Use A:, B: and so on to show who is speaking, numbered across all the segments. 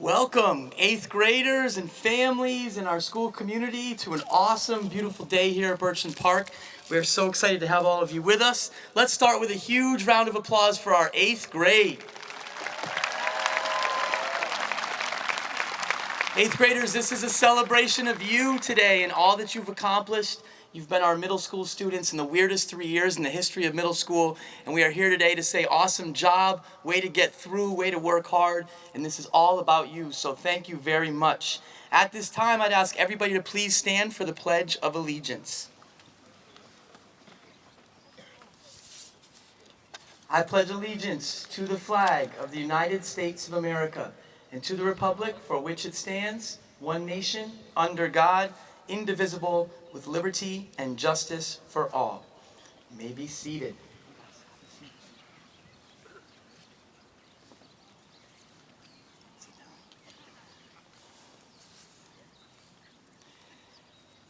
A: Welcome, 8th graders and families in our school community to an awesome, beautiful day here at Birchland Park. We're so excited to have all of you with us. Let's start with a huge round of applause for our 8th grade. 8th graders, this is a celebration of you today and all that you've accomplished. You've been our middle school students in the weirdest 3 years in the history of middle school, and we are here today to say awesome job, way to get through, way to work hard, and this is all about you, so thank you very much. At this time, I'd ask everybody to please stand for the Pledge of Allegiance. I pledge allegiance to the flag of the United States of America and to the republic for which it stands, one nation, under God, indivisible, with liberty and justice for all. You may be seated.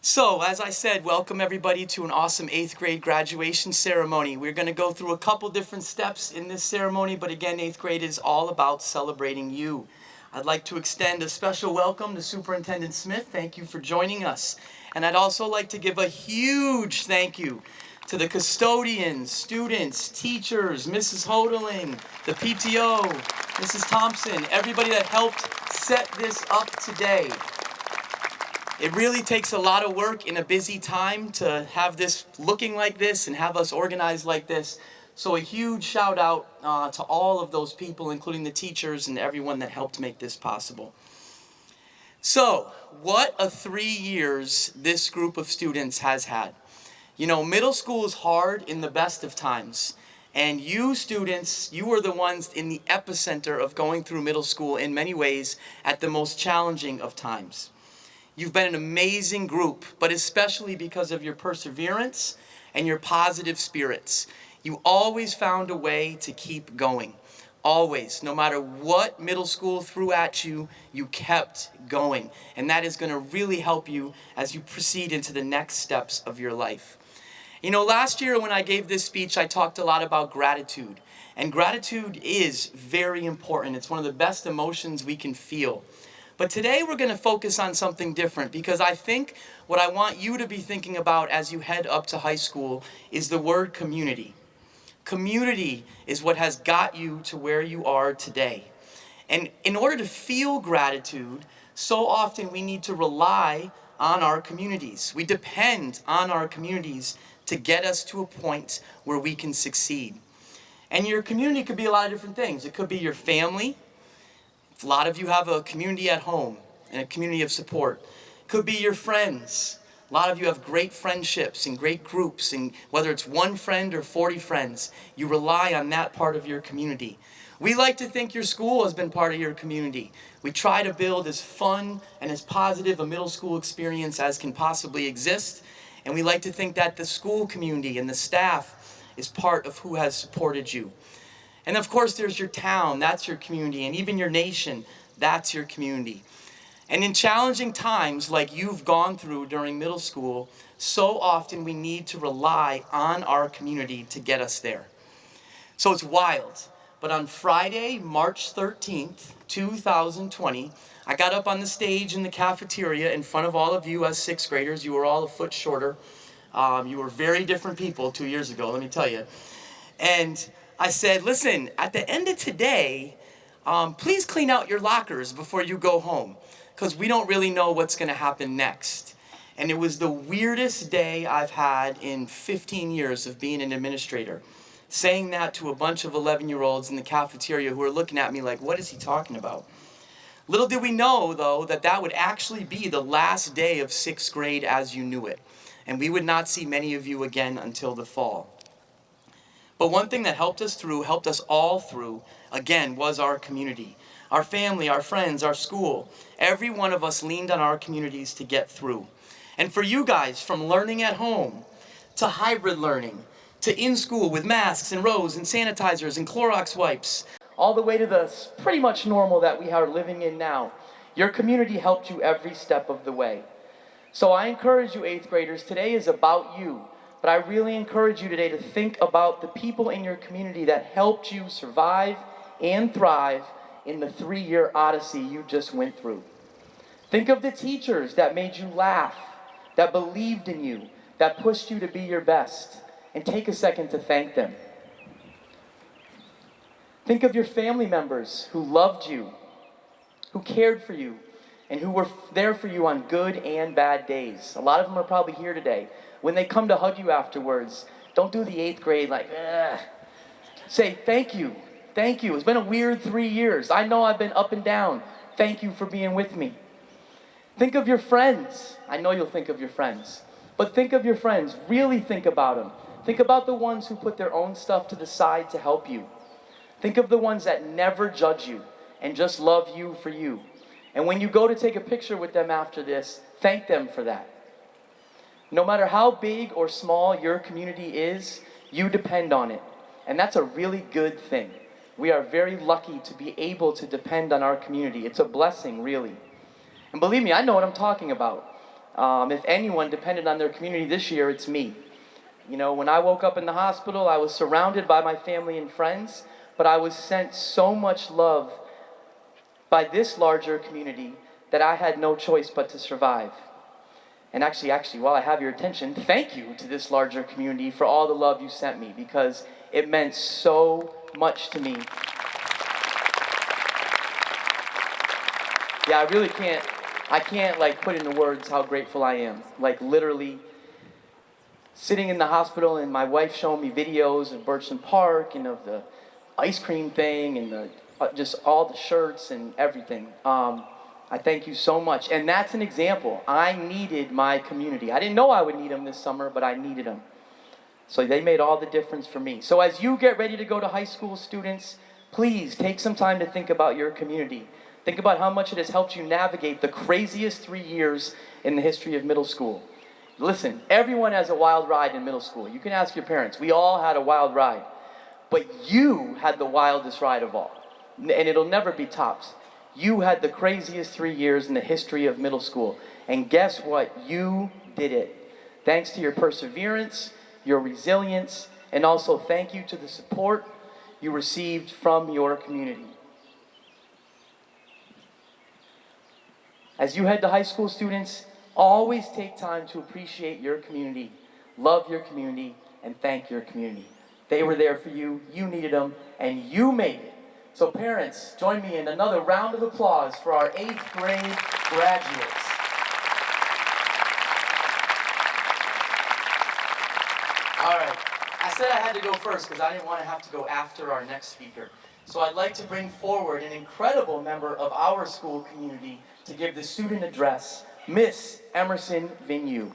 A: So, as I said, welcome everybody to an awesome 8th grade graduation ceremony. We're going to go through a couple different steps in this ceremony, but again, 8th grade is all about celebrating you. I'd like to extend a special welcome to Superintendent Smith. Thank you for joining us. And I'd also like to give a huge thank you to the custodians, students, teachers, Mrs. Hodeling, the PTO, Mrs. Thompson, everybody that helped set this up today. It really takes a lot of work in a busy time to have this looking like this and have us organized like this. So a huge shout out to all of those people, including the teachers and everyone that helped make this possible. So, what a 3 years this group of students has had. You know, middle school is hard in the best of times. And you students, you were the ones in the epicenter of going through middle school in many ways at the most challenging of times. You've been an amazing group, but especially because of your perseverance and your positive spirits. You always found a way to keep going. Always. No matter what middle school threw at you, you kept going. And that is going to really help you as you proceed into the next steps of your life. You know, last year when I gave this speech, I talked a lot about gratitude. And gratitude is very important. It's one of the best emotions we can feel. But today we're going to focus on something different because I think what I want you to be thinking about as you head up to high school is the word community. Community is what has got you to where you are today. And in order to feel gratitude, so often we need to rely on our communities. We depend on our communities to get us to a point where we can succeed. And your community could be a lot of different things. It could be your family. A lot of you have a community at home and a community of support. It could be your friends. A lot of you have great friendships and great groups, and whether it's one friend or 40 friends, you rely on that part of your community. We like to think your school has been part of your community. We try to build as fun and as positive a middle school experience as can possibly exist, and we like to think that the school community and the staff is part of who has supported you. And of course, there's your town, that's your community, and even your nation, that's your community. And in challenging times like you've gone through during middle school, so often we need to rely on our community to get us there. So it's wild. But on Friday, March 13th, 2020, I got up on the stage in the cafeteria in front of all of you as 6th graders. You were all a foot shorter. You were very different people 2 years ago, let me tell you. And I said, listen, at the end of today, please clean out your lockers before you go home, because we don't really know what's going to happen next. And it was the weirdest day I've had in 15 years of being an administrator, saying that to a bunch of 11-year-olds in the cafeteria who were looking at me like, what is he talking about? Little did we know, though, that that would actually be the last day of 6th grade as you knew it. And we would not see many of you again until the fall. But one thing that helped us all through, again, was our community. Our family, our friends, our school. Every one of us leaned on our communities to get through. And for you guys, from learning at home, to hybrid learning, to in school with masks and rows and sanitizers and Clorox wipes, all the way to the pretty much normal that we are living in now, your community helped you every step of the way. So I encourage you, 8th graders, today is about you. But I really encourage you today to think about the people in your community that helped you survive and thrive in the 3-year odyssey you just went through. Think of the teachers that made you laugh, that believed in you, that pushed you to be your best, and take a second to thank them. Think of your family members who loved you, who cared for you, and who were there for you on good and bad days. A lot of them are probably here today. When they come to hug you afterwards, don't do the 8th grade like, ugh. Say, thank you. Thank you. It's been a weird 3 years. I know I've been up and down. Thank you for being with me. Think of your friends. I know you'll think of your friends. But think of your friends. Really think about them. Think about the ones who put their own stuff to the side to help you. Think of the ones that never judge you and just love you for you. And when you go to take a picture with them after this, thank them for that. No matter how big or small your community is, you depend on it. And that's a really good thing. We are very lucky to be able to depend on our community. It's a blessing, really. And believe me, I know what I'm talking about. If anyone depended on their community this year, it's me. You know, when I woke up in the hospital, I was surrounded by my family and friends, but I was sent so much love by this larger community that I had no choice but to survive. And actually, while I have your attention, thank you to this larger community for all the love you sent me, because it meant so much to me. Yeah, I can't like put into words how grateful I am. Like literally sitting in the hospital and my wife showing me videos of Birchland Park and of the ice cream thing and the just all the shirts and everything. I thank you so much. And that's an example. I needed my community. I didn't know I would need them this summer, but I needed them. So they made all the difference for me. So as you get ready to go to high school, students, please take some time to think about your community. Think about how much it has helped you navigate the craziest 3 years in the history of middle school. Listen, everyone has a wild ride in middle school. You can ask your parents. We all had a wild ride. But you had the wildest ride of all. And it'll never be topped. You had the craziest 3 years in the history of middle school. And guess what? You did it. Thanks to your perseverance, your resilience, and also thank you to the support you received from your community. As you head to high school, students, always take time to appreciate your community, love your community, and thank your community. They were there for you, you needed them, and you made it. So parents, join me in another round of applause for our 8th grade graduates. All right, I said I had to go first because I didn't want to have to go after our next speaker. So I'd like to bring forward an incredible member of our school community to give the student address, Miss Emerson Vignew.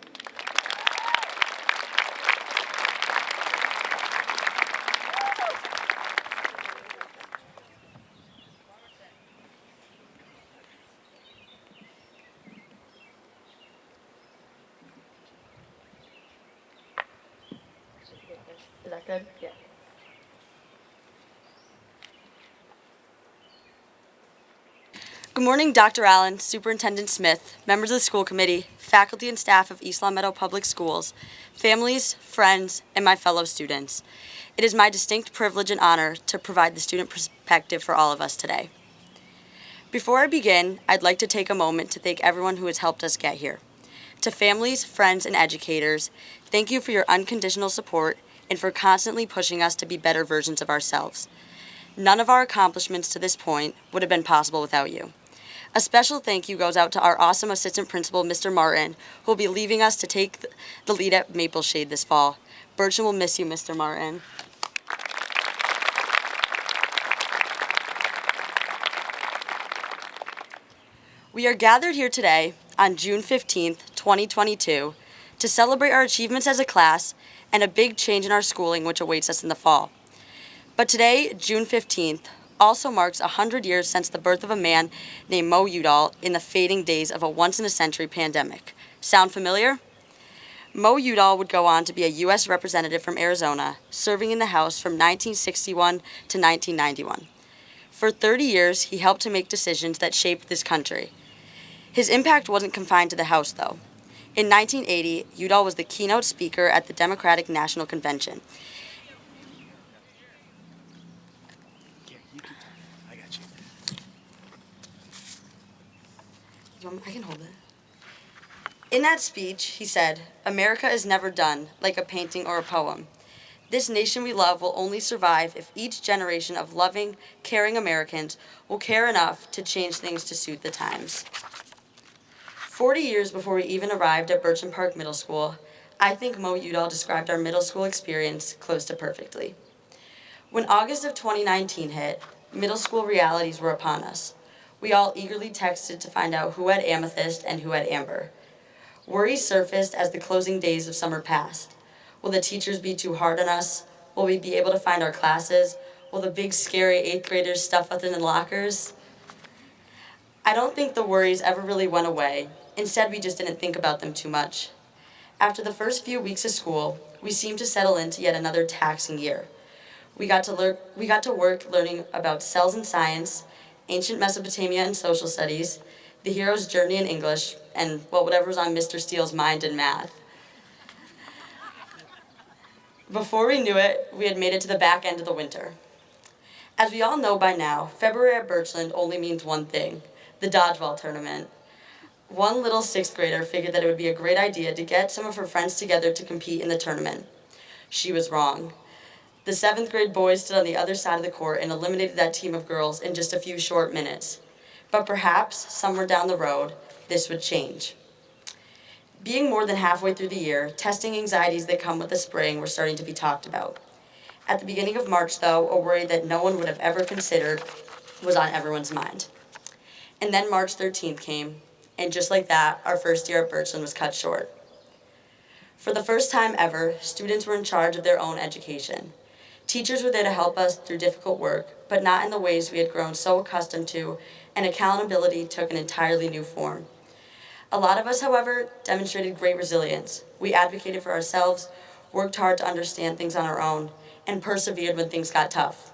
B: Is that good? Yeah. Good morning, Dr. Allen, Superintendent Smith, members of the school committee, faculty and staff of East Long Meadow Public Schools, families, friends, and my fellow students. It is my distinct privilege and honor to provide the student perspective for all of us today. Before I begin, I'd like to take a moment to thank everyone who has helped us get here. To families, friends, and educators, thank you for your unconditional support and for constantly pushing us to be better versions of ourselves. None of our accomplishments to this point would have been possible without you. A special thank you goes out to our awesome assistant principal, Mr. Martin, who will be leaving us to take the lead at Maple Shade this fall. Birchland will miss you, Mr. Martin. We are gathered here today on June 15th, 2022, to celebrate our achievements as a class and a big change in our schooling which awaits us in the fall. But today, June 15th, also marks 100 years since the birth of a man named Mo Udall in the fading days of a once-in-a-century pandemic. Sound familiar? Mo Udall would go on to be a U.S. representative from Arizona, serving in the House from 1961 to 1991. For 30 years, he helped to make decisions that shaped this country. His impact wasn't confined to the House, though. In 1980, Udall was the keynote speaker at the Democratic National Convention. them. I can hold it. In that speech, he said, "America is never done, like a painting or a poem. This nation we love will only survive if each generation of loving, caring Americans will care enough to change things to suit the times." 40 years before we even arrived at Birchland Park Middle School, I think Mo Udall described our middle school experience close to perfectly. When August of 2019 hit, middle school realities were upon us. We all eagerly texted to find out who had amethyst and who had amber. Worries surfaced as the closing days of summer passed. Will the teachers be too hard on us? Will we be able to find our classes? Will the big scary 8th graders stuff us in the lockers? I don't think the worries ever really went away. Instead, we just didn't think about them too much. After the first few weeks of school, we seemed to settle into yet another taxing year. We got to work learning about cells in science, ancient Mesopotamia in social studies, the hero's journey in English, and whatever was on Mr. Steele's mind in math. Before we knew it, we had made it to the back end of the winter. As we all know by now, February at Birchland only means one thing: the dodgeball tournament. One little 6th grader figured that it would be a great idea to get some of her friends together to compete in the tournament. She was wrong. The 7th grade boys stood on the other side of the court and eliminated that team of girls in just a few short minutes. But perhaps, somewhere down the road, this would change. Being more than halfway through the year, testing anxieties that come with the spring were starting to be talked about. At the beginning of March, though, a worry that no one would have ever considered was on everyone's mind. And then March 13th came, and just like that, our first year at Birchland was cut short. For the first time ever, students were in charge of their own education. Teachers were there to help us through difficult work, but not in the ways we had grown so accustomed to, and accountability took an entirely new form. A lot of us, however, demonstrated great resilience. We advocated for ourselves, worked hard to understand things on our own, and persevered when things got tough.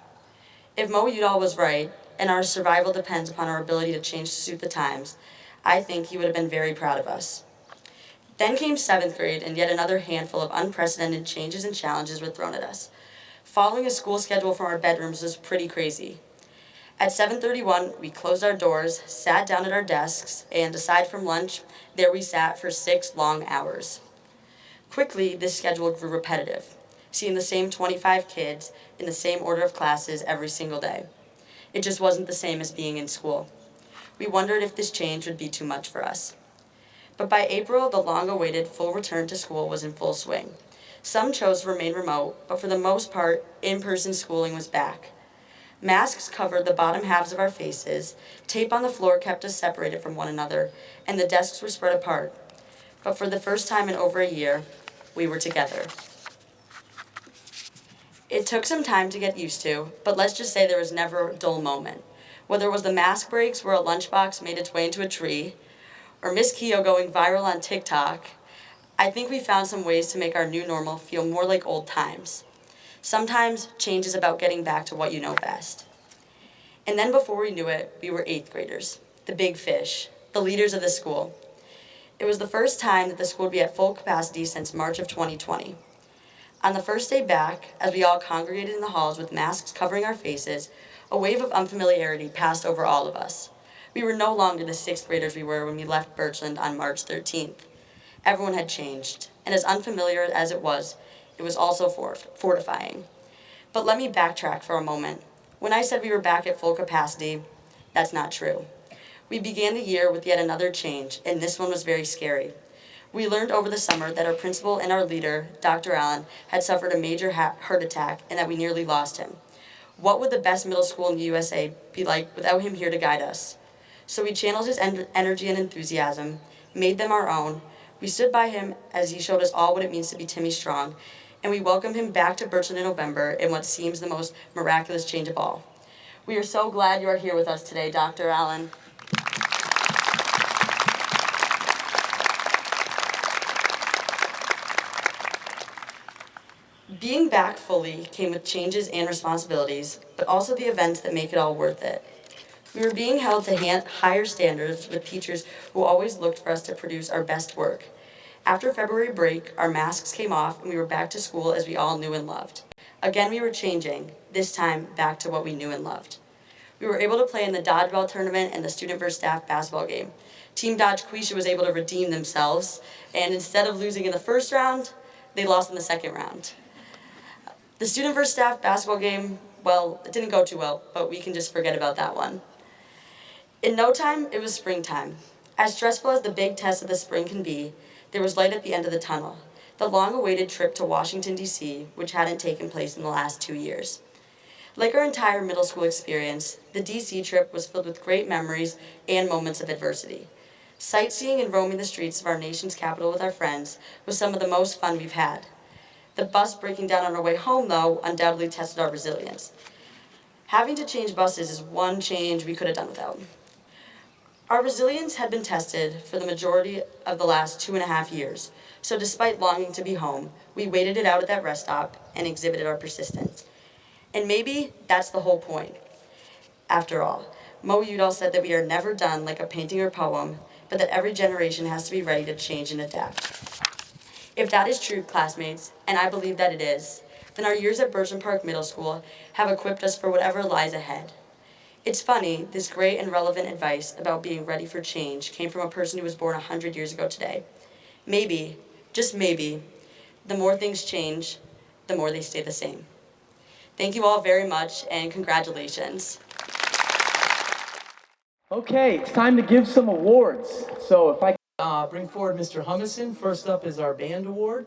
B: If Mo Udall was right, and our survival depends upon our ability to change to suit the times, I think he would have been very proud of us. Then came 7th grade, and yet another handful of unprecedented changes and challenges were thrown at us. Following a school schedule from our bedrooms was pretty crazy. At 7:31, we closed our doors, sat down at our desks, and aside from lunch, there we sat for 6 long hours. Quickly, this schedule grew repetitive, seeing the same 25 kids in the same order of classes every single day. It just wasn't the same as being in school. We wondered if this change would be too much for us. But by April, the long-awaited full return to school was in full swing. Some chose to remain remote, but for the most part, in-person schooling was back. Masks covered the bottom halves of our faces, tape on the floor kept us separated from one another, and the desks were spread apart. But for the first time in over a year, we were together. It took some time to get used to, but let's just say there was never a dull moment. Whether it was the mask breaks where a lunchbox made its way into a tree, or Miss Keogh going viral on TikTok, I think we found some ways to make our new normal feel more like old times. Sometimes change is about getting back to what you know best. And then before we knew it, we were 8th graders, the big fish, the leaders of the school. It was the first time that the school would be at full capacity since March of 2020. On the first day back, as we all congregated in the halls with masks covering our faces, a wave of unfamiliarity passed over all of us. We were no longer the 6th graders we were when we left Birchland on March 13th. Everyone had changed, and as unfamiliar as it was also fortifying. But let me backtrack for a moment. When I said we were back at full capacity, that's not true. We began the year with yet another change, and this one was very scary. We learned over the summer that our principal and our leader, Dr. Allen, had suffered a major heart attack and that we nearly lost him. What would the best middle school in the USA be like without him here to guide us? So we channeled his energy and enthusiasm, made them our own. We stood by him as he showed us all what it means to be Timmy Strong, and we welcomed him back to Birchland in November in what seems the most miraculous change of all. We are so glad you are here with us today, Dr. Allen. Being back fully came with changes and responsibilities, but also the events that make it all worth it. We were being held to higher standards with teachers who always looked for us to produce our best work. After February break, our masks came off and we were back to school as we all knew and loved. Again, we were changing, this time back to what we knew and loved. We were able to play in the dodgeball tournament and the student versus staff basketball game. Team Dodge Quisha was able to redeem themselves, and instead of losing in the first round, they lost in the second round. The student versus staff basketball game, well, it didn't go too well, but we can just forget about that one. In no time, it was springtime. As stressful as the big test of the spring can be, there was light at the end of the tunnel, the long-awaited trip to Washington, D.C., which hadn't taken place in the last 2 years. Like our entire middle school experience, the D.C. trip was filled with great memories and moments of adversity. Sightseeing and roaming the streets of our nation's capital with our friends was some of the most fun we've had. The bus breaking down on our way home, though, undoubtedly tested our resilience. Having to change buses is one change we could have done without. Our resilience had been tested for the majority of the last 2.5 years, so despite longing to be home, we waited it out at that rest stop and exhibited our persistence. And maybe that's the whole point. After all, Mo Udall said that we are never done like a painting or poem, but that every generation has to be ready to change and adapt. If that is true, classmates, and I believe that it is, then our years at Birchland Park Middle School have equipped us for whatever lies ahead. It's funny, this great and relevant advice about being ready for change came from a person who was born 100 years ago today. Maybe, just maybe, the more things change, the more they stay the same. Thank you all very much, and congratulations.
A: Okay, it's time to give some awards. So if I bring forward Mr. Humison, first up is our band award.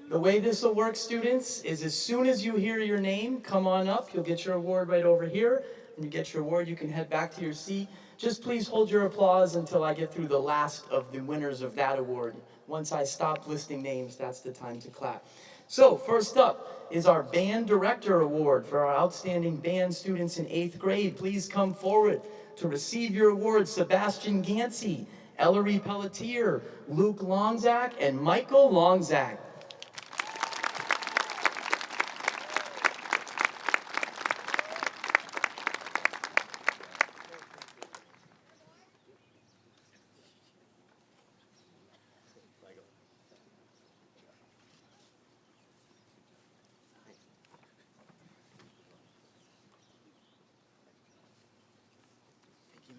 A: The way this will work, students, is as soon as you hear your name, come on up. You'll get your award right over here. When you get your award, you can head back to your seat. Just please hold your applause until I get through the last of the winners of that award. Once I stop listing names, that's the time to clap. So first up is our Band Director Award for our outstanding band students in 8th grade. Please come forward to receive your award, Sebastian Gansey, Ellery Pelletier, Luke Longzak, and Michael Longzak.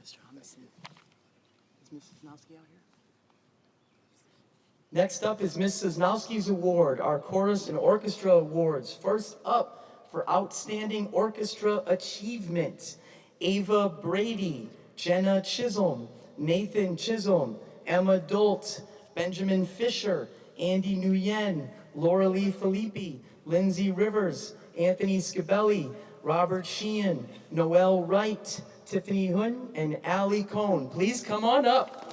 A: Mr. Humison. Is Mrs. Sosnowski out here? Next up is Ms. Sosnowski's award, our chorus and orchestra awards. First up for outstanding orchestra achievement, Ava Brady, Jenna Chisholm, Nathan Chisholm, Emma Dolt, Benjamin Fisher, Andy Nguyen, Laura Lee Filippi, Lindsay Rivers, Anthony Scabelli, Robert Sheehan, Noel Wright, Tiffany Hun, and Allie Cohn. Please come on up.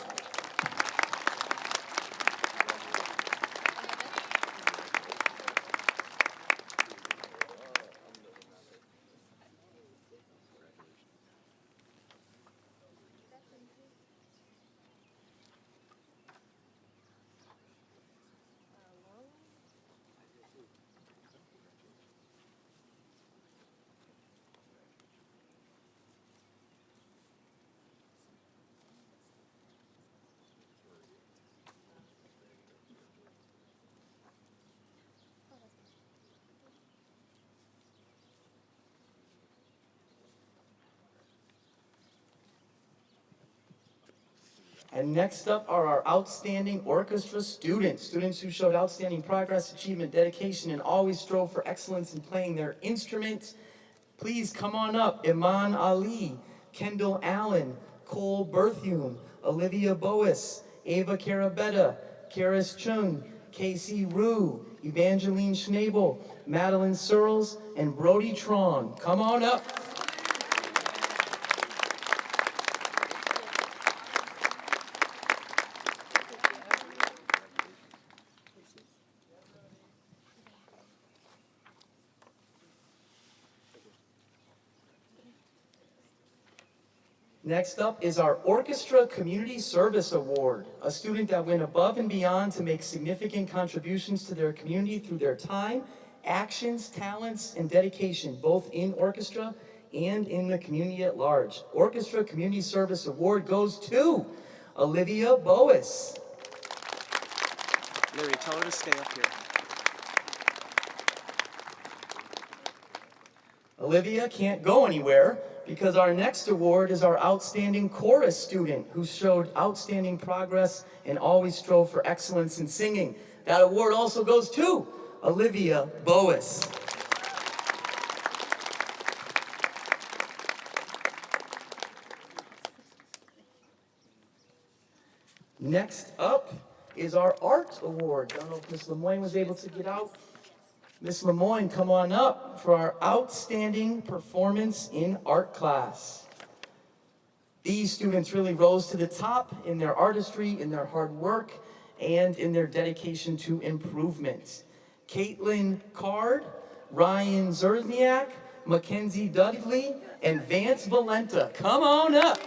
A: And next up are our outstanding orchestra students, students who showed outstanding progress, achievement, dedication, and always strove for excellence in playing their instruments. Please come on up. Iman Ali, Kendall Allen, Cole Berthume, Olivia Boas, Ava Carabetta, Karis Chung, Casey Rue, Evangeline Schnabel, Madeline Searles, and Brody Tron. Come on up. Next up is our Orchestra Community Service Award, a student that went above and beyond to make significant contributions to their community through their time, actions, talents, and dedication, both in orchestra and in the community at large. Orchestra Community Service Award goes to Olivia Boas.
C: Larry, tell her to stay up here.
A: Olivia can't go anywhere. because our next award is our outstanding chorus student who showed outstanding progress and always strove for excellence in singing. That award also goes to Olivia Boas. Next up is our art award. I don't know if Ms. Lemoyne was able to get out. Ms. Lemoyne, come on up for our outstanding performance in art class. These students really rose to the top in their artistry, in their hard work, and in their dedication to improvement. Caitlin Card, Ryan Zerniak, Mackenzie Dudley, and Vance Valenta. Come on up.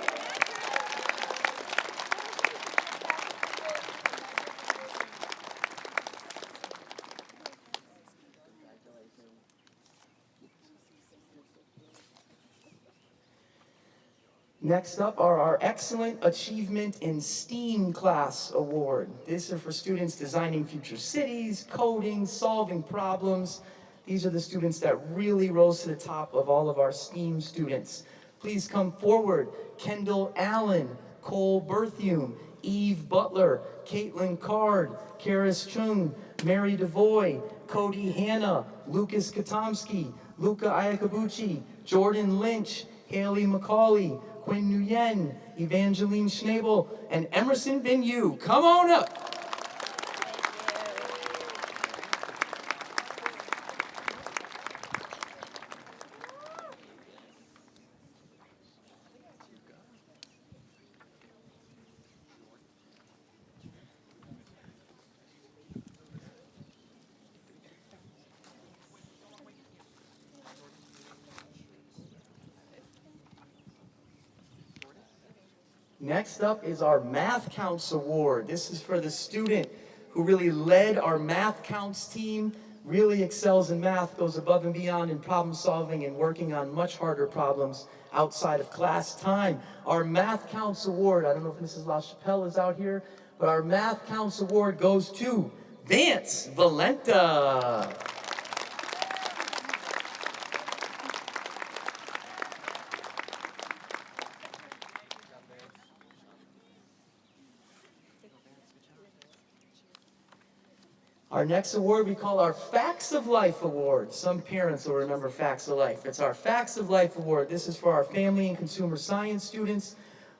A: Next up are our Excellent Achievement in STEAM Class Award. These are for students designing future cities, coding, solving problems. These are the students that really rose to the top of all of our STEAM students. Please come forward. Kendall Allen, Cole Berthume, Eve Butler, Caitlin Card, Karis Chung, Mary DeVoy, Cody Hanna, Lucas Katomsky, Luca Iakabuchi, Jordan Lynch, Haley McCauley, Quinn Nguyen, Evangeline Schnabel, and Emerson Bin Yu. Come on up. Next up is our Math Counts Award. This is for the student who really led our Math Counts team, really excels in math, goes above and beyond in problem solving and working on much harder problems outside of class time. Our Math Counts Award, I don't know if Mrs. LaChapelle is out here, but our Math Counts Award goes to Vance Valenta. Our next award we call our Facts of Life Award. Some parents will remember Facts of Life. It's our Facts of Life Award. This is for our family and consumer science students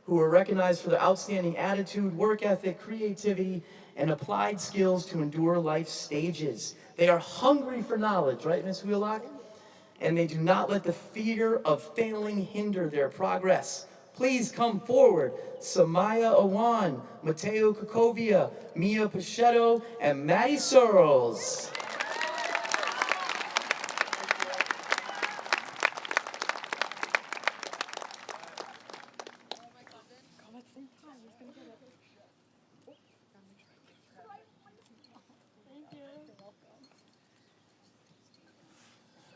A: who are recognized for their outstanding attitude, work ethic, creativity, and applied skills to endure life's stages. They are hungry for knowledge, right, Ms. Wheelock? And they do not let the fear of failing hinder their progress. Please come forward. Samaya Awan, Mateo Kakovia, Mia Pachetto, and Maddie Searles.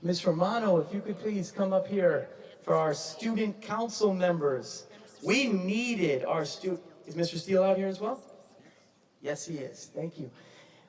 A: Ms. Romano, if you could please come up here for our student council members. We needed our student, is Mr. Steele out here as well? Yes, he is, thank you.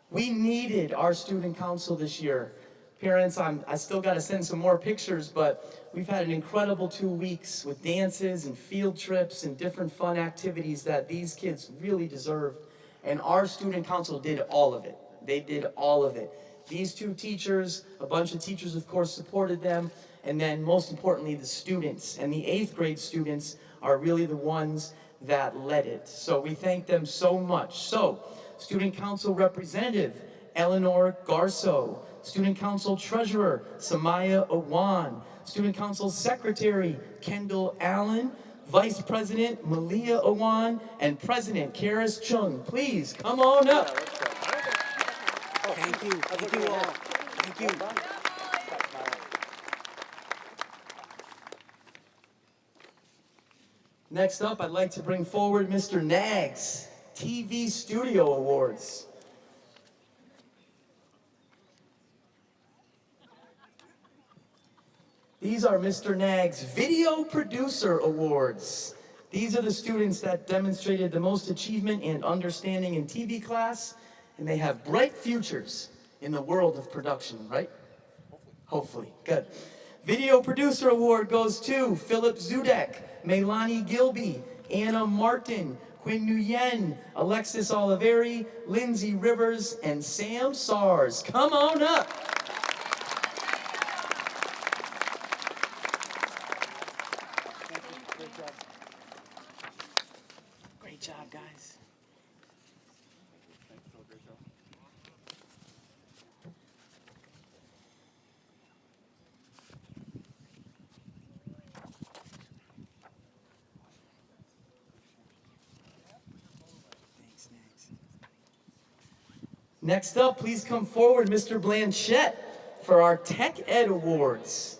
A: We needed our student council this year. Parents, I still gotta send some more pictures, but we've had an incredible 2 weeks with dances and field trips and different fun activities that these kids really deserved. And our student council did all of it. They did all of it. These two teachers, a bunch of teachers of course supported them, and then most importantly the students. And the 8th grade students are really the ones that led it. So we thank them so much. So, Student Council Representative Eleanor Garso, Student Council Treasurer Samaya Awan, Student Council Secretary Kendall Allen, Vice President Malia Awan, and President Karis Chung. Please come on up.
C: Thank you all. Thank you.
A: Next up, I'd like to bring forward Mr. Nags TV Studio Awards. These are Mr. Nags Video Producer Awards. These are the students that demonstrated the most achievement and understanding in TV class, and they have bright futures in the world of production, right? Hopefully, good. Video Producer Award goes to Philip Zudek, Melanie Gilby, Anna Martin, Quinn Nguyen, Alexis Oliveri, Lindsay Rivers, and Sam Sars. Come on up. Great job, guys. Next up, please come forward, Mr. Blanchette, for our Tech Ed Awards.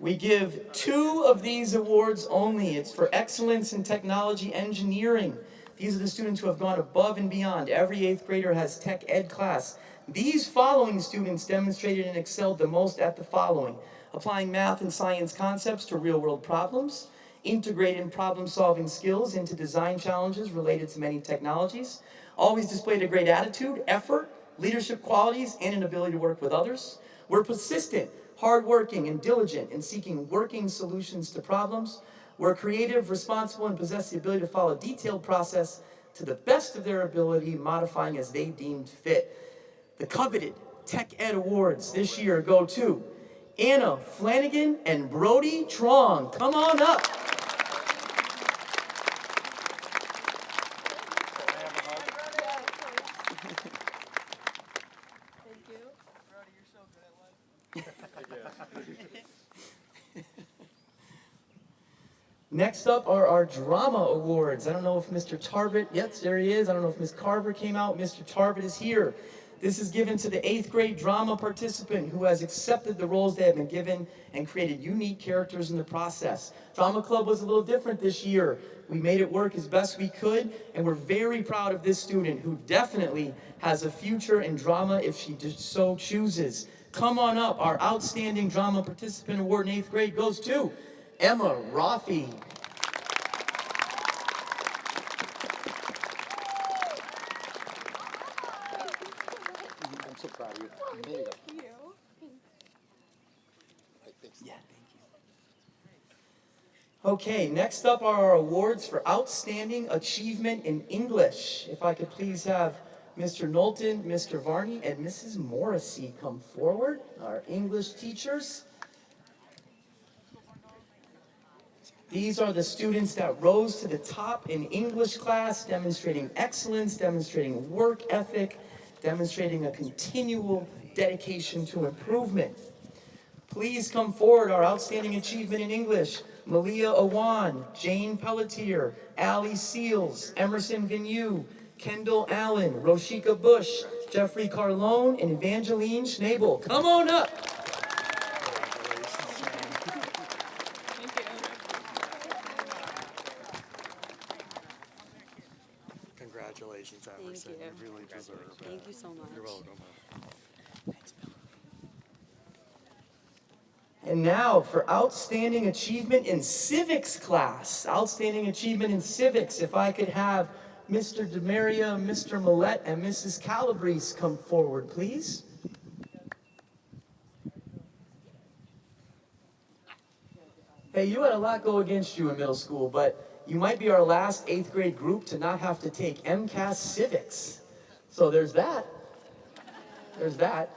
A: We give 2 of these awards only. It's for excellence in technology engineering. These are the students who have gone above and beyond. Every 8th grader has Tech Ed class. These following students demonstrated and excelled the most at the following: applying math and science concepts to real-world problems, integrating problem-solving skills into design challenges related to many technologies, always displayed a great attitude, effort, leadership qualities, and an ability to work with others. We're persistent, hardworking, and diligent in seeking working solutions to problems. We're creative, responsible, and possess the ability to follow a detailed process to the best of their ability, modifying as they deemed fit. The coveted Tech Ed Awards this year go to Anna Flanagan and Brody Trong. Come on up. Next up are our Drama Awards. I don't know if Mr. Tarvett, yes, there he is. I don't know if Ms. Carver came out. Mr. Tarvett is here. This is given to the 8th grade drama participant who has accepted the roles they have been given and created unique characters in the process. Drama Club was a little different this year. We made it work as best we could, and we're very proud of this student who definitely has a future in drama if she so chooses. Come on up. Our Outstanding Drama Participant Award in 8th grade goes to Emma Rafi.
C: I'm so proud of you. There you go.
A: Yeah, thank you. Okay, next up are our awards for Outstanding Achievement in English. If I could please have Mr. Knowlton, Mr. Varney, and Mrs. Morrissey come forward, our English teachers. These are the students that rose to the top in English class, demonstrating excellence, demonstrating work ethic, demonstrating a continual dedication to improvement. Please come forward, our Outstanding Achievement in English: Malia Awan, Jane Pelletier, Allie Seals, Emerson Vignew, Kendall Allen, Roshika Bush, Jeffrey Carlone, and Evangeline Schnabel. Come on up.
C: Congratulations, Emerson.
B: Thank you.
C: You really deserve it.
B: Thank you so much.
C: You're welcome.
A: And now for Outstanding Achievement in Civics class. Outstanding Achievement in Civics. If I could have Mr. DeMaria, Mr. Millette, and Mrs. Calabrese come forward, please. Hey, you had a lot go against you in middle school, but you might be our last 8th grade group to not have to take MCAS Civics. So there's that. There's that.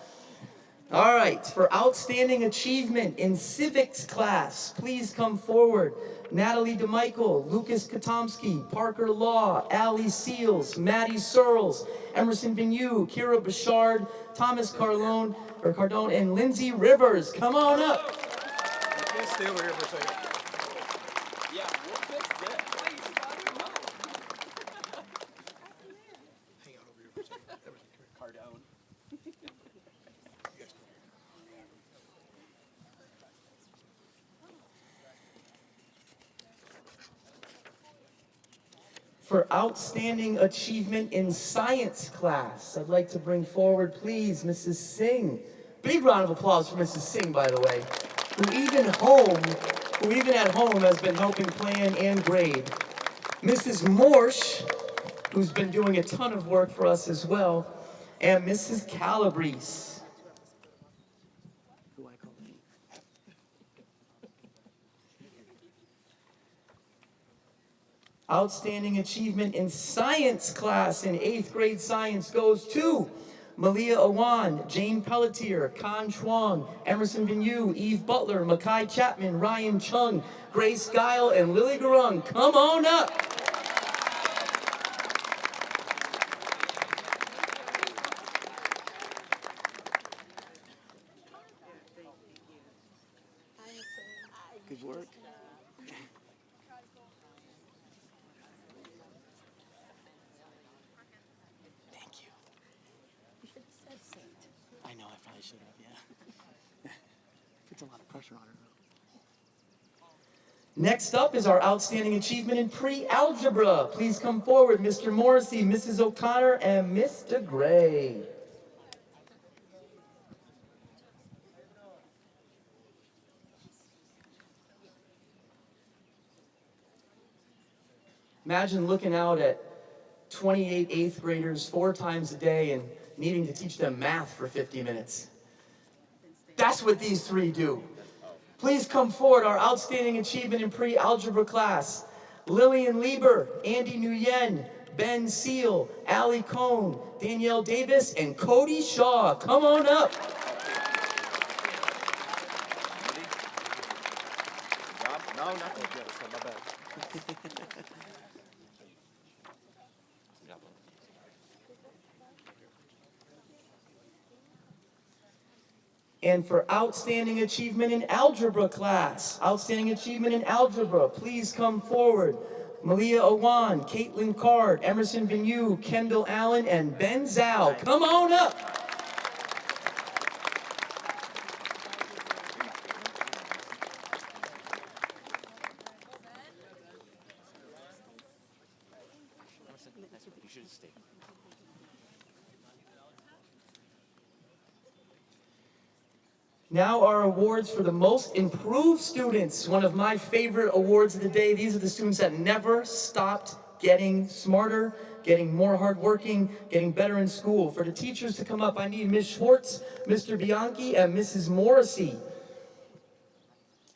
A: All right, for Outstanding Achievement in Civics class, please come forward. Natalie DeMichael, Lucas Katomsky, Parker Law, Allie Seals, Maddie Searles, Emerson Vignew, Kira Bouchard, Thomas Cardone, and Lindsay Rivers. Come on up.
C: Stay over here for a second.
D: Yeah, we'll fix this.
C: Hang out over here for a second. Emerson, come here.
D: Cardone.
A: For Outstanding Achievement in Science class, I'd like to bring forward, please, Mrs. Singh. Big round of applause for Mrs. Singh, by the way, who even at home has been helping plan and grade. Mrs. Morsch, who's been doing a ton of work for us as well, and Mrs. Calabrese. Who I call Outstanding achievement in science class in 8th grade science goes to Malia Awan, Jane Pelletier, Kan Chuang, Emerson Vignew, Eve Butler, Makai Chapman, Ryan Chung, Grace Guile, and Lily Garung. Come on up. Good work. Thank you. I know, I probably should have, yeah. Puts a lot of pressure on her. Next up is our outstanding achievement in pre-algebra. Please come forward, Mr. Morrissey, Mrs. O'Connor, and Mr. Gray. Imagine looking out at 28 8th graders 4 times a day and needing to teach them math for 50 minutes. That's what these 3 do. Please come forward, our outstanding achievement in pre-algebra class. Lillian Lieber, Andy Nguyen, Ben Seal, Allie Cohn, Danielle Davis, and Cody Shaw. Come on up.
D: No, not the other side, my bad.
A: And for outstanding achievement in algebra class, outstanding achievement in algebra, please come forward. Malia Awan, Caitlin Card, Emerson Vignew, Kendall Allen, and Ben Zhao. Come on up.
D: You should stay.
A: Now our awards for the most improved students. One of my favorite awards of the day. These are the students that never stopped getting smarter, getting more hardworking, getting better in school. For the teachers to come up, I need Ms. Schwartz, Mr. Bianchi, and Mrs. Morrissey.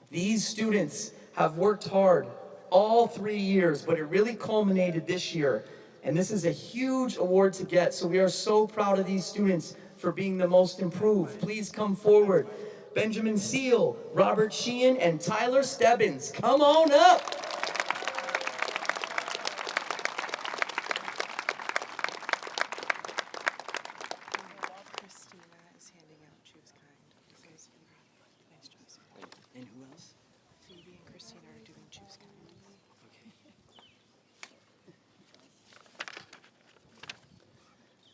A: These students have worked hard all 3 years, but it really culminated this year. And this is a huge award to get, so we are so proud of these students for being the most improved. Please come forward. Benjamin Seal, Robert Sheehan, and Tyler Stebbins. Come on up.
E: Christina is handing out Choose Kind. So is Phoebe. Nice job, sweetie.
A: And who else?
E: Phoebe and Christina are doing Choose Kind.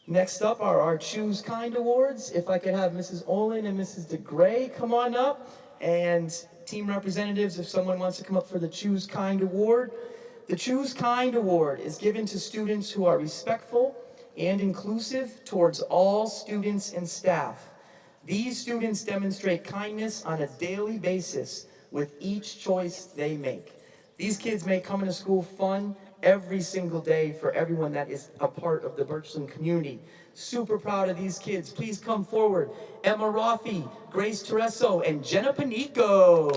A: Next up are our Choose Kind Awards. If I could have Mrs. Olin and Mrs. DeGray come on up, and team representatives, if someone wants to come up for the Choose Kind Award. The Choose Kind Award is given to students who are respectful and inclusive towards all students and staff. These students demonstrate kindness on a daily basis with each choice they make. These kids make coming to school fun every single day for everyone that is a part of the Birchland community. Super proud of these kids. Please come forward. Emma Rafi, Grace Tereso, and Jenna Panico.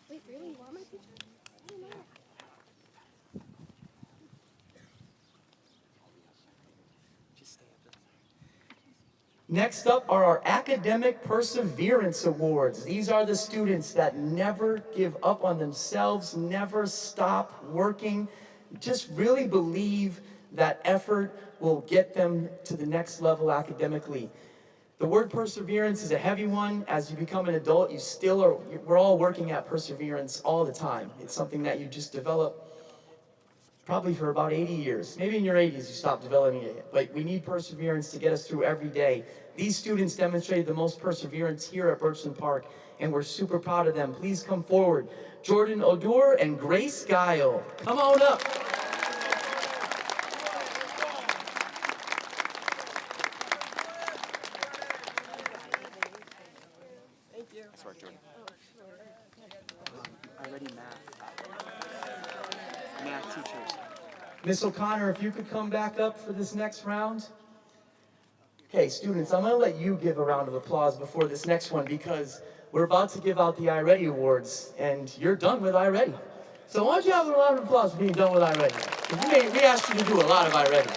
F: Wait, really? You want my teacher? I don't know.
A: Next up are our Academic Perseverance Awards. These are the students that never give up on themselves, never stop working, just really believe that effort will get them to the next level academically. The word perseverance is a heavy one. As you become an adult, we're all working at perseverance all the time. It's something that you just develop probably for about 80 years. Maybe in your 80s you stop developing it, but we need perseverance to get us through every day. These students demonstrated the most perseverance here at Birchland Park, and we're super proud of them. Please come forward. Jordan Odur and Grace Guile. Come on up.
D: That's right, Jordan.
A: Already math teachers. Miss O'Connor, if you could come back up for this next round. Okay, students, I'm gonna let you give a round of applause before this next one because we're about to give out the iReady Awards, and you're done with iReady. So why don't you have a round of applause for being done with iReady? We asked you to do a lot of iReady.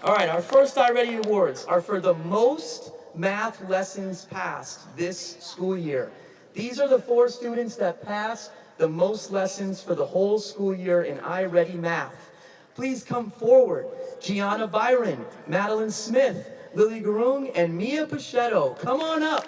A: All right, our first iReady Awards are for the most math lessons passed this school year. These are the 4 students that passed the most lessons for the whole school year in iReady Math. Please come forward. Gianna Byron, Madeline Smith, Lily Garung, and Mia Pachetto. Come on up.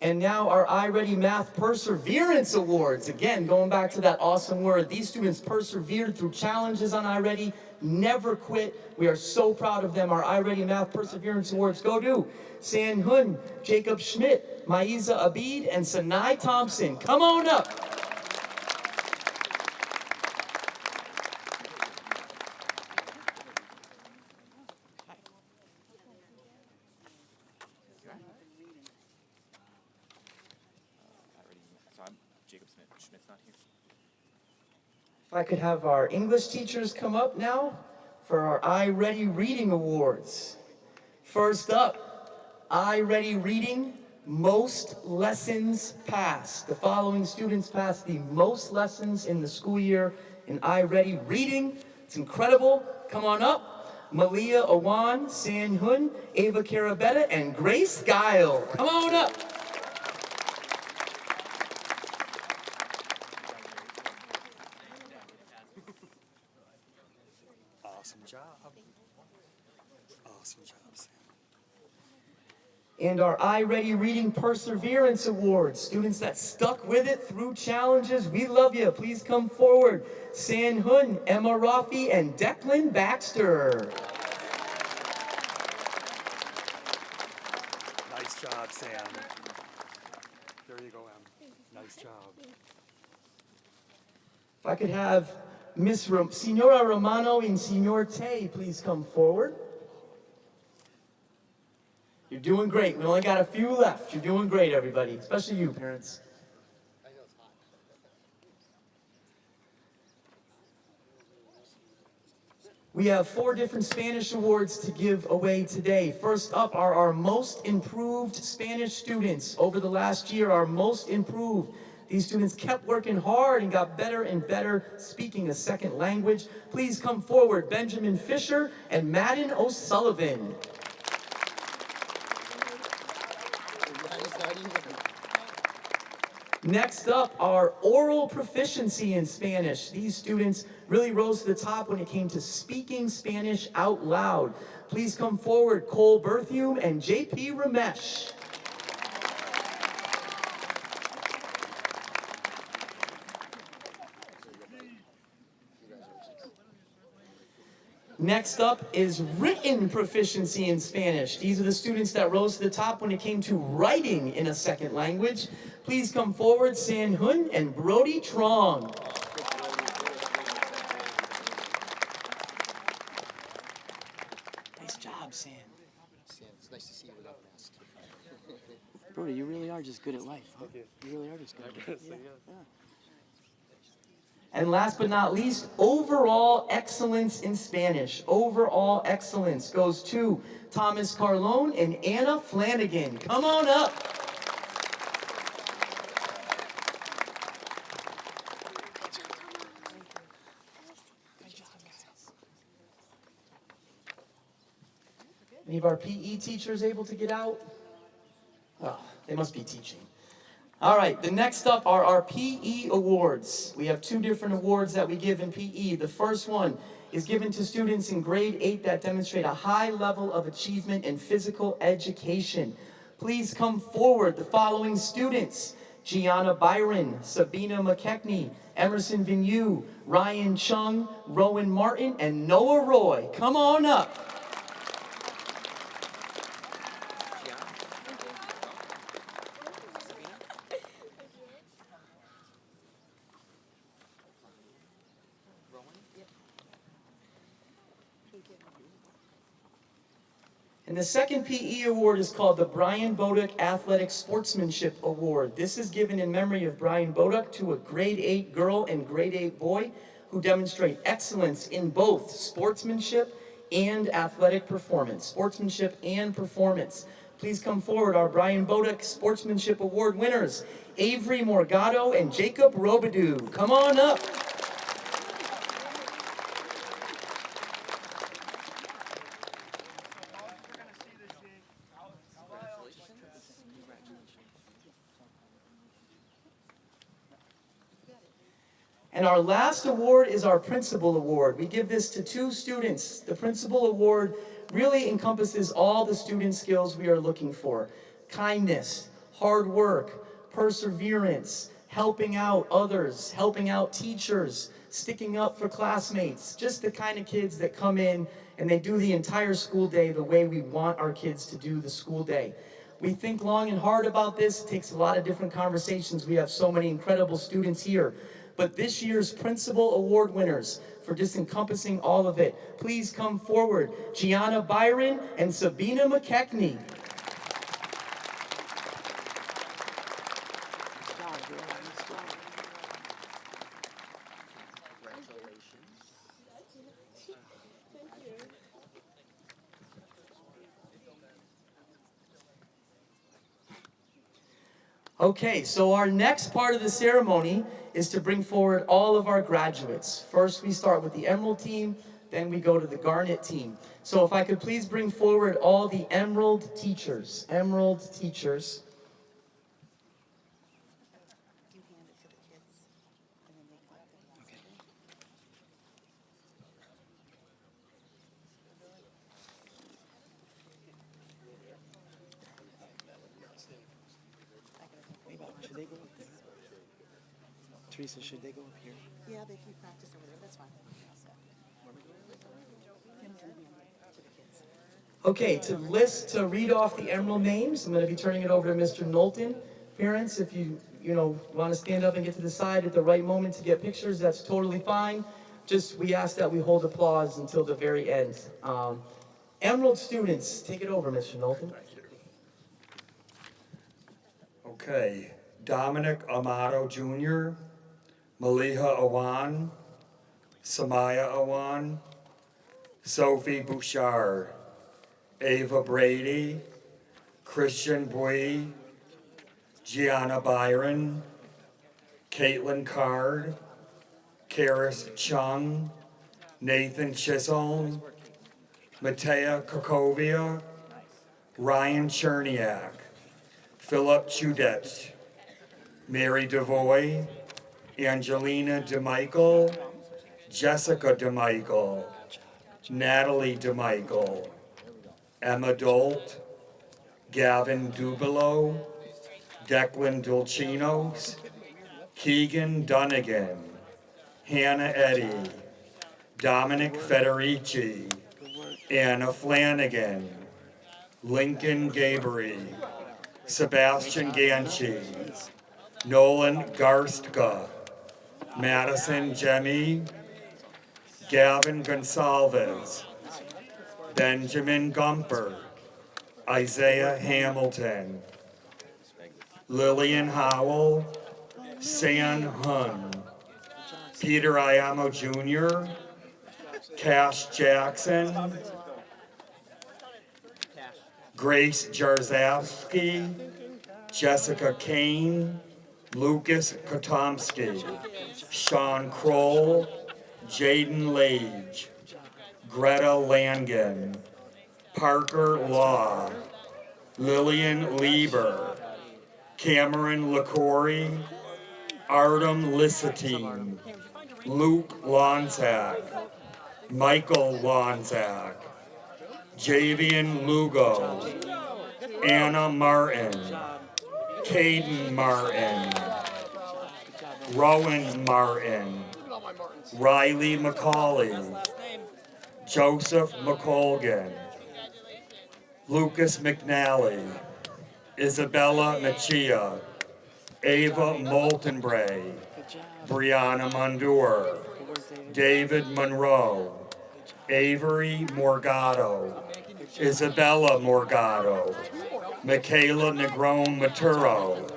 A: And now our iReady Math Perseverance Awards. Again, going back to that awesome word. These students persevered through challenges on iReady, never quit. We are so proud of them. Our iReady Math Perseverance Awards go to San Hun, Jacob Schmidt, Maiza Abid, and Sanai Thompson. Come on up.
D: So I'm Jacob Smith. Schmidt's not here.
A: If I could have our English teachers come up now for our iReady Reading Awards. First up, iReady Reading, most lessons passed. The following students passed the most lessons in the school year in iReady Reading. It's incredible. Come on up. Malia Awan, San Hun, Ava Carabetta, and Grace Guile. Come on up.
C: Awesome job. Awesome job, Sam.
A: And our iReady Reading Perseverance Awards. Students that stuck with it through challenges, we love you. Please come forward. San Hun, Emma Rafi, and Declan Baxter.
C: Nice job, Sam. There you go, Em. Nice job.
A: If I could have Signora Romano and Signor Tay please come forward. You're doing great. We only got a few left. You're doing great, everybody, especially you, parents. We have 4 different Spanish awards to give away today. First up are our most improved Spanish students. Over the last year, our most improved. These students kept working hard and got better and better speaking a second language. Please come forward, Benjamin Fisher and Madden O'Sullivan. Next up, our oral proficiency in Spanish. These students really rose to the top when it came to speaking Spanish out loud. Please come forward, Cole Berthium and JP Ramesh. Next up is written proficiency in Spanish. These are the students that rose to the top when it came to writing in a second language. Please come forward, San Hun and Brody Trong. Nice job, Sam.
C: Sam, it's nice to see you without a mask.
A: Brody, you really are just good at life, huh? You really are just good at life. Yeah. And last but not least, overall excellence in Spanish. Overall excellence goes to Thomas Carlone and Anna Flanagan. Come on up. Any of our PE teachers able to get out? Oh, they must be teaching. All right, the next up are our PE awards. We have 2 different awards that we give in PE. The first one is given to students in grade 8 that demonstrate a high level of achievement in physical education. Please come forward, the following students: Gianna Byron, Sabina McKechnie, Emerson Vignew, Ryan Chung, Rowan Martin, and Noah Roy. Come on up. And And the second PE award is called the Brian Boduk Athletic Sportsmanship Award. This is given in memory of Brian Boduk to a grade 8 girl and grade 8 boy who demonstrate excellence in both sportsmanship and athletic performance. Sportsmanship and performance. Please come forward, our Brian Boduk Sportsmanship Award winners, Avery Morgado and Jacob Robidoux. Come on up. And our last award is our Principal Award. We give this to 2 students. The Principal Award really encompasses all the student skills we are looking for. Kindness, hard work, perseverance, helping out others, helping out teachers, sticking up for classmates, just the kind of kids that come in and they do the entire school day the way we want our kids to do the school day. We think long and hard about this. It takes a lot of different conversations. We have so many incredible students here. But this year's Principal Award winners, for just encompassing all of it, please come forward. Gianna Byron and Sabina McKechnie. Okay, so our next part of the ceremony is to bring forward all of our graduates. First, we start with the Emerald team, then we go to the Garnet team. So if I could please bring forward all the Emerald teachers. Emerald teachers.
E: You hand it to the kids, and then they collect it. Okay.
G: Should they go up there? Teresa, should they go up here?
E: Yeah, they can practice over there, that's fine. To the kids.
A: Okay, to read off the Emerald names, I'm going to be turning it over to Mr. Knowlton. Parents, if you want to stand up and get to the side at the right moment to get pictures, that's totally fine. Just, we ask that we hold applause until the very end. Emerald students, take it over, Mr. Knowlton.
C: Thank you. Okay, Dominic Amato Jr., Maliha Awan, Samaya Awan, Sophie Bouchard, Ava Brady, Christian Bui, Gianna Byron, Caitlin Card, Karis Chung, Nathan Chisholm, Matea Kokovia, Ryan Cherniak, Philip Chudetch, Mary DeVoy, Angelina DeMichael, Jessica DeMichael, Natalie DeMichael, Emma Dolt, Gavin Dubelo, Declan Dulcinos, Keegan Dunnigan, Hannah Eddy, Dominic Federici, Anna Flanagan, Lincoln Gabry, Sebastian Ganchi, Nolan Garstka, Madison Jemmy, Gavin Gonsalves, Benjamin Gumper, Isaiah Hamilton, Lillian Howell, San Hun, Peter Iamo Jr., Cash Jackson, Grace Jarzowski, Jessica Kane, Lucas Kotomsky, Sean Kroll, Jaden Lage, Greta Langen, Parker Law, Lillian Lieber, Cameron LaCory, Artem Lissatine, Luke Lonzak, Michael Lonzak, Javian Lugo, Anna Martin, Caden Martin, Rowan Martin, Riley McCauley, Joseph McColgan, Lucas McNally, Isabella Machia, Ava Moltenbray, Brianna Mundur, David Monroe, Avery Morgado, Isabella Morgado, Michaela Negron Maturo,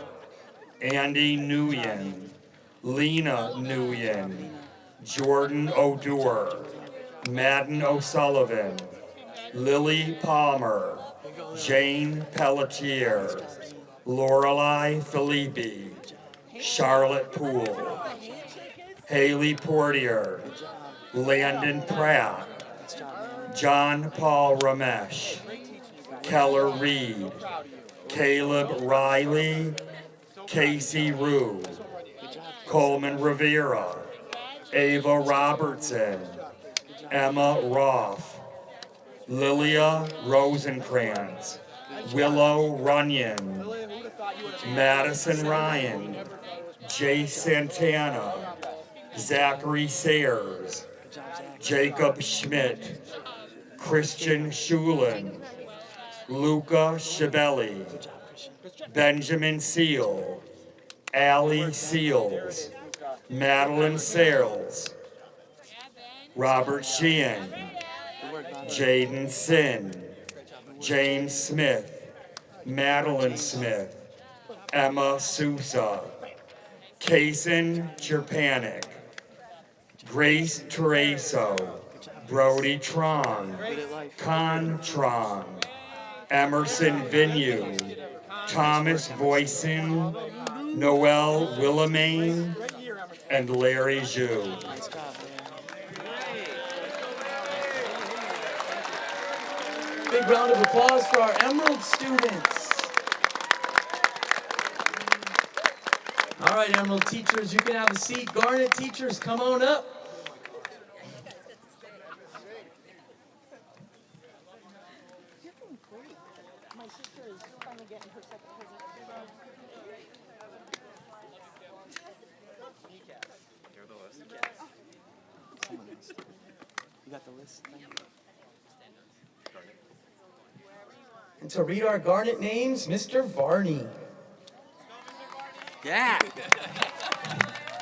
C: Andy Nguyen, Lena Nguyen, Jordan O'Dour, Madden O'Sullivan, Lily Palmer, Jane Pelletier, Lorelei Philippi, Charlotte Poole, Haley Portier, Landon Pratt, John Paul Ramesh, Keller Reed, Caleb Riley, Casey Rue, Coleman Rivera, Ava Robertson, Emma Roth, Lilia Rosenkrantz, Willow Runyon, Madison Ryan, Jay Santana, Zachary Sayers, Jacob Schmidt, Christian Schulin, Luca Schiavelli, Benjamin Seal, Allie Seals, Madeline Sales, Robert Sheehan, Jaden Sin, James Smith, Madeline Smith, Emma Sousa, Kason Cherpanic, Grace Tereso, Brody Trong, Con Trong, Emerson Vignew, Thomas Voisin, Noel Willamane, and Larry Zhu.
A: Big round of applause for our Emerald students. All right, Emerald teachers, you can have a seat. Garnet teachers, come on up.
G: You got the list?
A: And to read our Garnet names, Mr. Varney.
D: Yeah.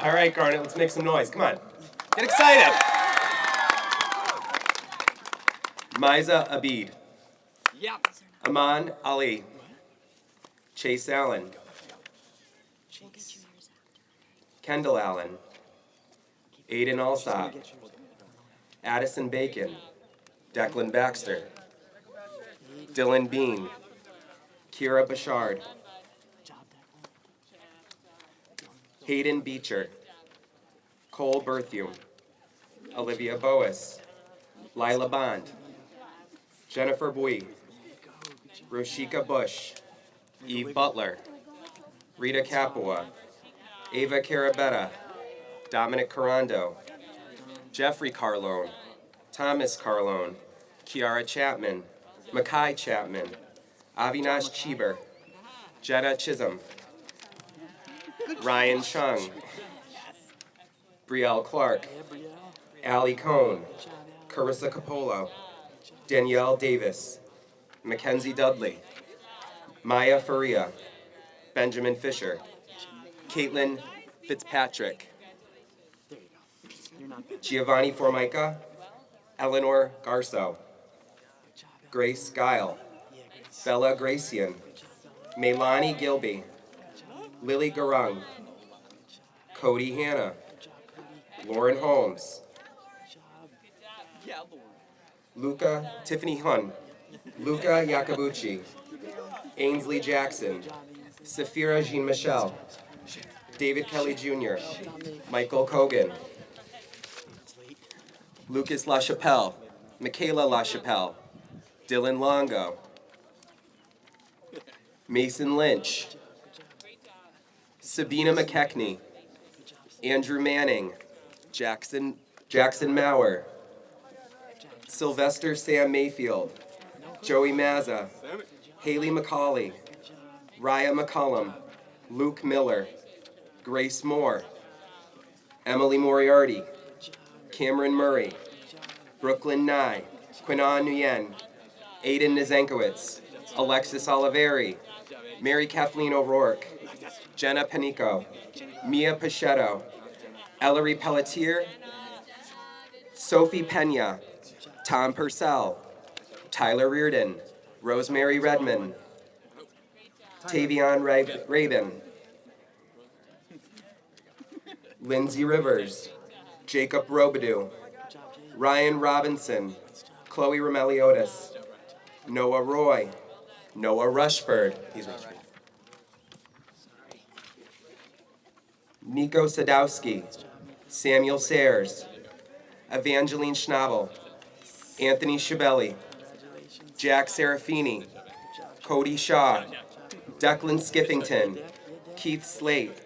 H: All right, Garnet, let's make some noise. Come on. Get excited. Miza Abid.
D: Yep.
H: Aman Ali. Chase Allen. Kendall Allen. Aiden Alsop. Addison Bacon. Declan Baxter. Dylan Bean. Kira Bashard. Hayden Beecher. Cole Berthume. Olivia Boas. Lila Bond. Jennifer Bui. Roshika Bush. Eve Butler. Rita Capua. Ava Carabetta. Dominic Carando. Jeffrey Carlone. Thomas Carlone. Kiara Chapman. Makai Chapman. Avinash Cheever. Jenna Chisholm. Ryan Chung. Brielle Clark. Allie Cohn. Carissa Capolo. Danielle Davis. Mackenzie Dudley. Maya Faria. Benjamin Fisher. Caitlin Fitzpatrick. Giovanni Formica. Eleanor Garso. Grace Guile. Bella Gracian. Melani Gilby. Lily Garung. Cody Hanna. Lauren Holmes. Luca Tiffany Hun. Luca Yakabuchi. Ainsley Jackson. Safira Jean-Michel. David Kelly Jr. Michael Kogan. Lucas LaChapelle. Michaela LaChapelle. Dylan Longo. Mason Lynch. Sabina McKechnie. Andrew Manning. Jackson Maurer. Sylvester Sam Mayfield. Joey Mazza. Haley McCauley. Raya McCullum. Luke Miller. Grace Moore. Emily Moriarty. Cameron Murray. Brooklyn Nye. Quinan Nguyen. Aiden Nizenkowitz. Alexis Oliveri. Mary Kathleen O'Rourke. Jenna Panico. Mia Pachetto. Ellery Pelletier. Sophie Pena. Tom Purcell. Tyler Reardon, Rosemary Redmond, Tavion Rabin, Lindsay Rivers, Jacob Robidoux, Ryan Robinson, Chloe Romeliotis, Noah Roy, Noah Rushford, he's Rushford, Nico Sadowski, Samuel Sayers, Evangeline Schnabel, Anthony Schiavelli, Jack Serafini, Cody Shaw, Declan Skiffington, Keith Slate,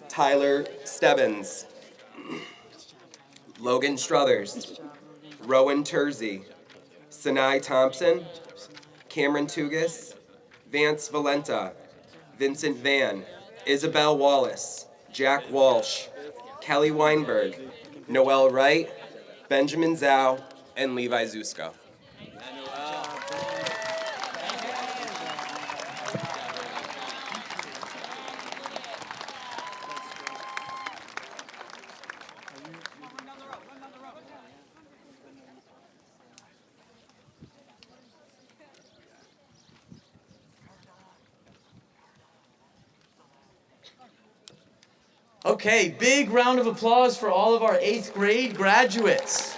H: Tyler Stebbins, Logan Struthers, Rowan Tersey, Sinai Thompson, Cameron Tugas, Vance Valenta, Vincent Van, Isabel Wallace, Jack Walsh, Kelly Weinberg, Noel Wright, Benjamin Zhao, and Levi Zusko.
A: Okay, big round of applause for all of our 8th grade graduates.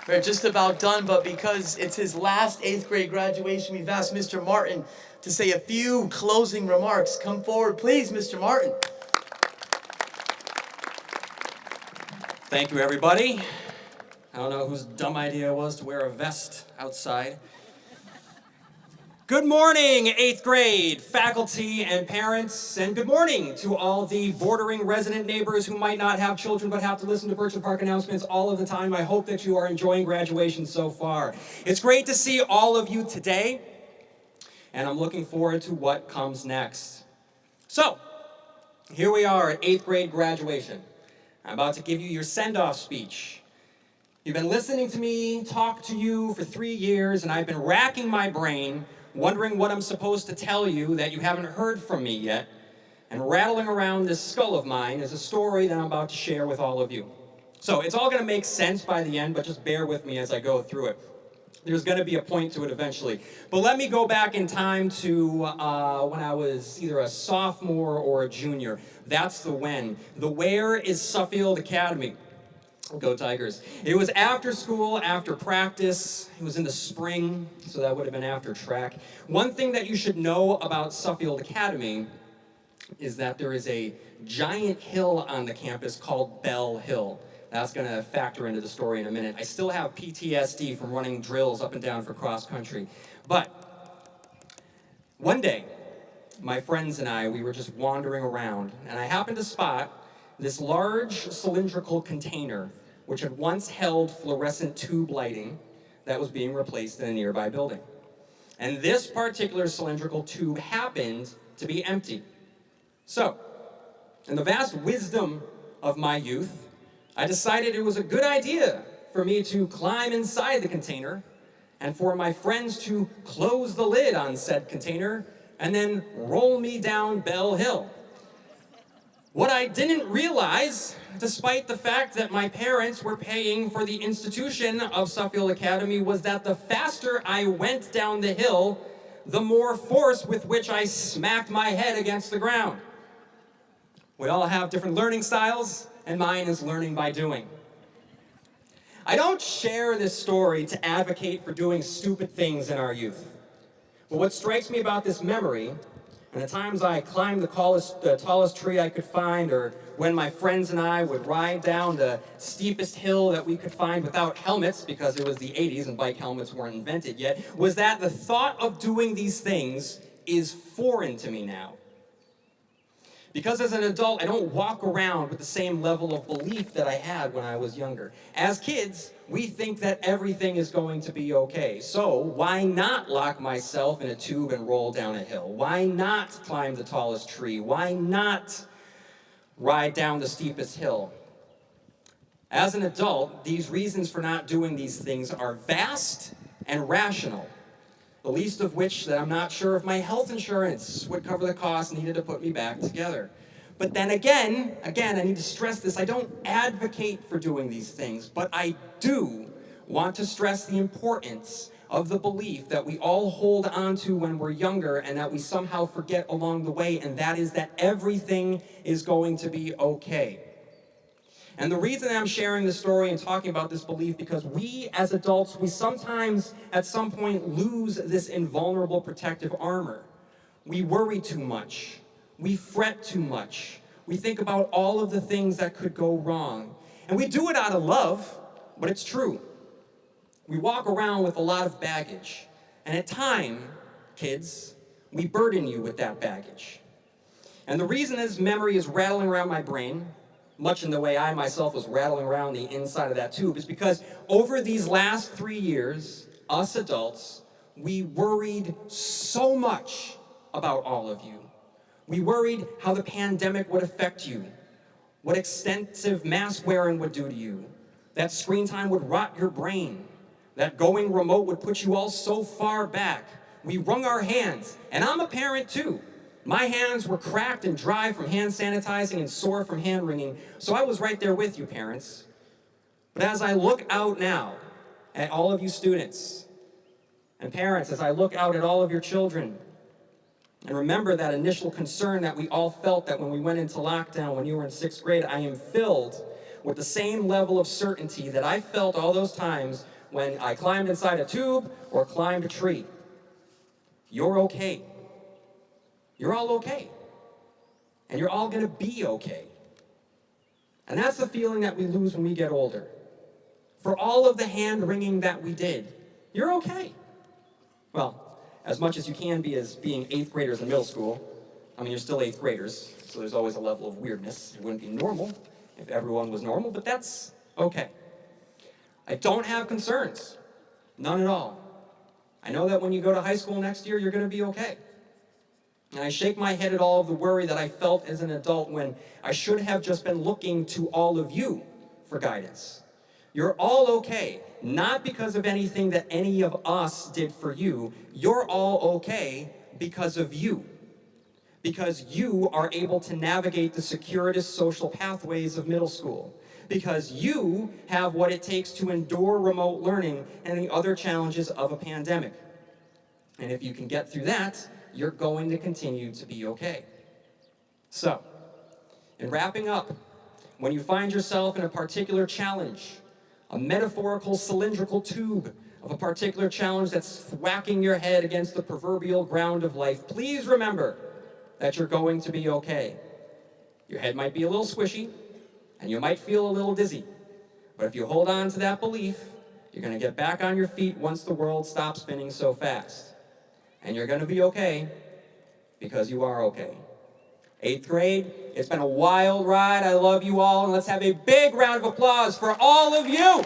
A: We're just about done, but because it's his last 8th grade graduation, we've asked Mr. Martin to say a few closing remarks. Come forward, please, Mr. Martin.
I: Thank you, everybody. I don't know whose dumb idea it was to wear a vest outside. Good morning, 8th grade faculty and parents, and good morning to all the bordering resident neighbors who might not have children but have to listen to Birchland Park announcements all of the time. I hope that you are enjoying graduation so far. It's great to see all of you today, and I'm looking forward to what comes next. So, here we are at 8th grade graduation. I'm about to give you your send-off speech. You've been listening to me talk to you for 3 years, and I've been racking my brain wondering what I'm supposed to tell you that you haven't heard from me yet, and rattling around this skull of mine is a story that I'm about to share with all of you. So it's all going to make sense by the end, but just bear with me as I go through it. There's going to be a point to it eventually. But let me go back in time to when I was either a sophomore or a junior. That's the when. The where is Suffield Academy. Go Tigers. It was after school, after practice. It was in the spring, so that would have been after track. One thing that you should know about Suffield Academy is that there is a giant hill on the campus called Bell Hill. That's going to factor into the story in a minute. I still have PTSD from running drills up and down for cross country. But one day, my friends and I, we were just wandering around, and I happened to spot this large cylindrical container which had once held fluorescent tube lighting that was being replaced in a nearby building. And this particular cylindrical tube happened to be empty. So, in the vast wisdom of my youth, I decided it was a good idea for me to climb inside the container and for my friends to close the lid on said container and then roll me down Bell Hill. What I didn't realize, despite the fact that my parents were paying for the institution of Suffield Academy, was that the faster I went down the hill, the more force with which I smacked my head against the ground. We all have different learning styles, and mine is learning by doing. I don't share this story to advocate for doing stupid things in our youth. But what strikes me about this memory, and the times I climbed the tallest tree I could find, or when my friends and I would ride down the steepest hill that we could find without helmets, because it was the 80s and bike helmets weren't invented yet, was that the thought of doing these things is foreign to me now. Because as an adult, I don't walk around with the same level of belief that I had when I was younger. As kids, we think that everything is going to be okay. So why not lock myself in a tube and roll down a hill? Why not climb the tallest tree? Why not ride down the steepest hill? As an adult, these reasons for not doing these things are vast and rational. The least of which that I'm not sure if my health insurance would cover the cost needed to put me back together. But then again, I need to stress this, I don't advocate for doing these things, but I do want to stress the importance of the belief that we all hold on to when we're younger and that we somehow forget along the way, and that is that everything is going to be okay. And the reason I'm sharing this story and talking about this belief, because we as adults, we sometimes at some point lose this invulnerable protective armor. We worry too much. We fret too much. We think about all of the things that could go wrong. And we do it out of love, but it's true. We walk around with a lot of baggage. And at times, kids, we burden you with that baggage. And the reason this memory is rattling around my brain, much in the way I myself was rattling around the inside of that tube, is because over these last 3 years, us adults, we worried so much about all of you. We worried how the pandemic would affect you, what extensive mask wearing would do to you, that screen time would rot your brain, that going remote would put you all so far back. We wrung our hands, and I'm a parent too. My hands were cracked and dry from hand sanitizing and sore from hand wringing, so I was right there with you, parents. But as I look out now at all of you students and parents, as I look out at all of your children, and remember that initial concern that we all felt that when we went into lockdown when you were in 6th grade, I am filled with the same level of certainty that I felt all those times when I climbed inside a tube or climbed a tree. You're okay. You're all okay. And you're all gonna be okay. And that's the feeling that we lose when we get older. For all of the hand-wringing that we did, you're okay. Well, as much as you can be as being 8th graders in middle school. I mean, you're still 8th graders, so there's always a level of weirdness. It wouldn't be normal if everyone was normal, but that's okay. I don't have concerns, none at all. I know that when you go to high school next year, you're gonna be okay. And I shake my head at all of the worry that I felt as an adult when I should have just been looking to all of you for guidance. You're all okay, not because of anything that any of us did for you. You're all okay because of you. Because you are able to navigate the circuitous social pathways of middle school. Because you have what it takes to endure remote learning and the other challenges of a pandemic. And if you can get through that, you're going to continue to be okay. So, in wrapping up, when you find yourself in a particular challenge, a metaphorical cylindrical tube of a particular challenge that's whacking your head against the proverbial ground of life, please remember that you're going to be okay. Your head might be a little squishy, and you might feel a little dizzy. But if you hold on to that belief, you're gonna get back on your feet once the world stops spinning so fast. And you're gonna be okay, because you are okay. 8th grade, it's been a wild ride. I love you all, and let's have a big round of applause for all of you.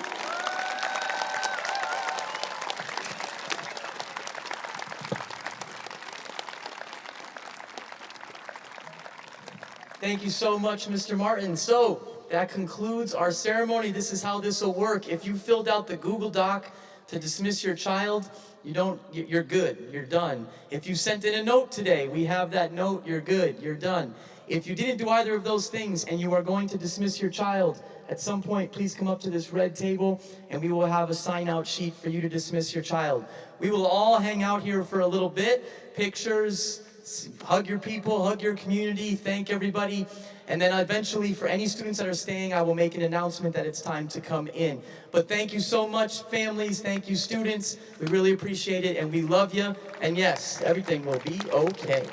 A: Thank you so much, Mr. Martin. So that concludes our ceremony. This is how this will work. If you filled out the Google Doc to dismiss your child, you're good, you're done. If you sent in a note today, we have that note, you're good, you're done. If you didn't do either of those things and you are going to dismiss your child, at some point, please come up to this red table and we will have a sign-out sheet for you to dismiss your child. We will all hang out here for a little bit, pictures, hug your people, hug your community, thank everybody. And then eventually, for any students that are staying, I will make an announcement that it's time to come in. But thank you so much, families. Thank you, students. We really appreciate it, and we love you. And yes, everything will be okay.